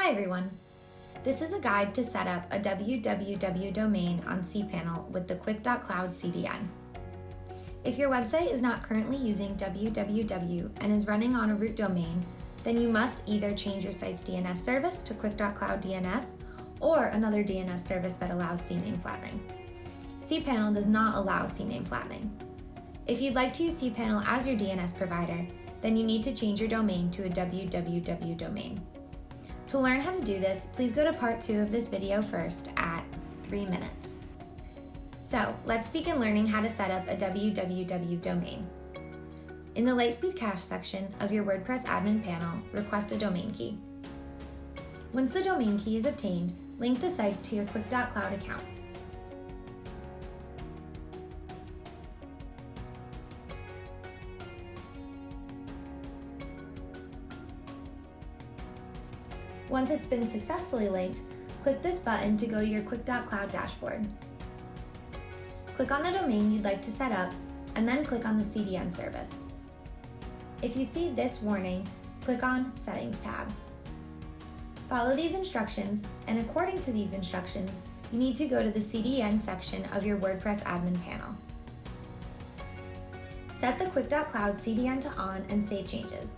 Hi everyone! This is a guide to set up a www domain on cPanel with the QUIC.cloud CDN. If your website is not currently using www and is running on a root domain, then you must either change your site's DNS service to QUIC.cloud DNS or another DNS service that allows CNAME flattening. cPanel does not allow CNAME flattening. If you'd like to use cPanel as your DNS provider, then you need to change your domain to a www domain. To learn how to do this, please go to part 2 of this video first at 3 minutes. So let's begin learning how to set up a www domain. In the Lightspeed Cache section of your WordPress admin panel, request a domain key. Once the domain key is obtained, link the site to your QUIC.cloud account. Once it's been successfully linked, click this button to go to your QUIC.cloud dashboard. Click on the domain you'd like to set up, and then click on the CDN service. If you see this warning, click on Settings tab. Follow these instructions, and according to these instructions, you need to go to the CDN section of your WordPress admin panel. Set the QUIC.cloud CDN to on and save changes.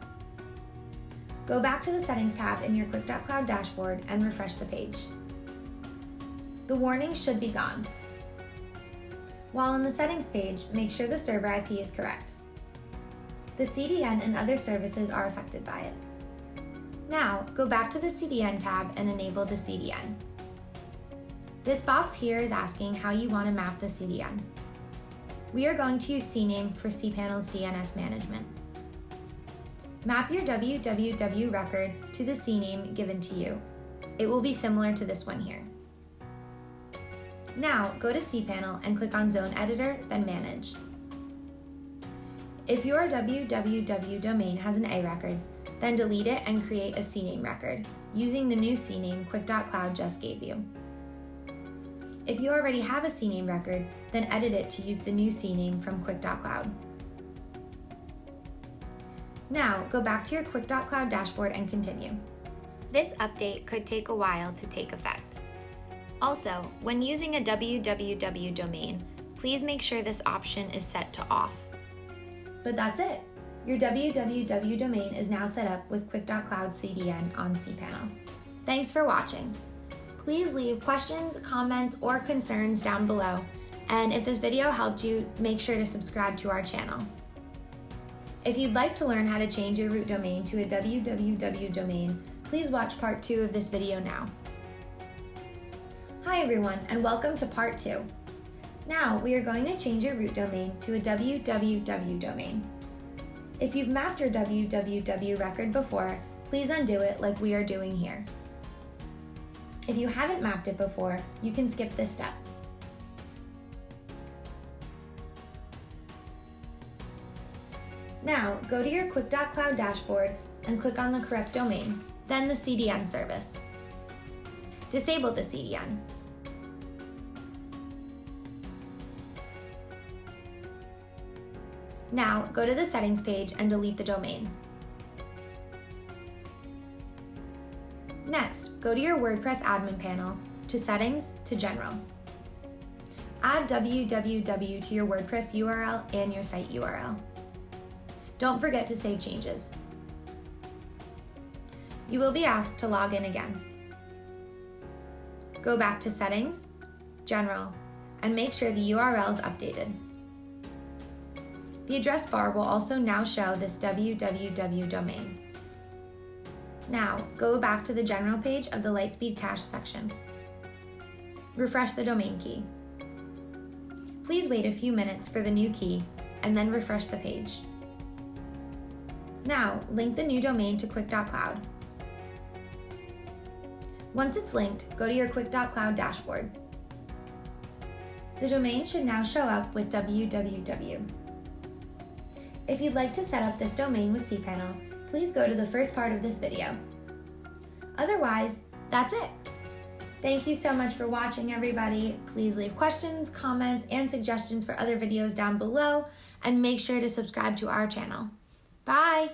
Go back to the Settings tab in your QUIC.cloud dashboard and refresh the page. The warning should be gone. While on the Settings page, make sure the server IP is correct. The CDN and other services are affected by it. Now, go back to the CDN tab and enable the CDN. This box here is asking how you want to map the CDN. We are going to use CNAME for cPanel's DNS management. Map your www record to the CNAME given to you. It will be similar to this one here. Now, go to cPanel and click on Zone Editor, then Manage. If your www domain has an A record, then delete it and create a CNAME record, using the new CNAME QUIC.cloud just gave you. If you already have a CNAME record, then edit it to use the new CNAME from QUIC.cloud. Now, go back to your QUIC.cloud dashboard and continue. This update could take a while to take effect. Also, when using a www domain, please make sure this option is set to off. But that's it! Your www domain is now set up with QUIC.cloud CDN on cPanel. Thanks for watching. Please leave questions, comments, or concerns down below, and if this video helped you, make sure to subscribe to our channel. If you'd like to learn how to change your root domain to a www domain, please watch part 2 of this video now. Hi everyone, and welcome to part 2. Now we are going to change your root domain to a www domain. If you've mapped your www record before, please undo it like we are doing here. If you haven't mapped it before, you can skip this step. Now, go to your QUIC.cloud dashboard and click on the correct domain, then the CDN service. Disable the CDN. Now, go to the Settings page and delete the domain. Next, go to your WordPress admin panel, to Settings, to General. Add www to your WordPress URL and your site URL. Don't forget to save changes. You will be asked to log in again. Go back to Settings, General, and make sure the URL is updated. The address bar will also now show this www domain. Now, go back to the General page of the Lightspeed Cache section. Refresh the domain key. Please wait a few minutes for the new key, and then refresh the page. Now, link the new domain to QUIC.cloud. Once it's linked, go to your QUIC.cloud dashboard. The domain should now show up with www. If you'd like to set up this domain with cPanel, please go to the first part of this video. Otherwise, that's it! Thank you so much for watching, everybody. Please leave questions, comments, and suggestions for other videos down below, and make sure to subscribe to our channel. Bye!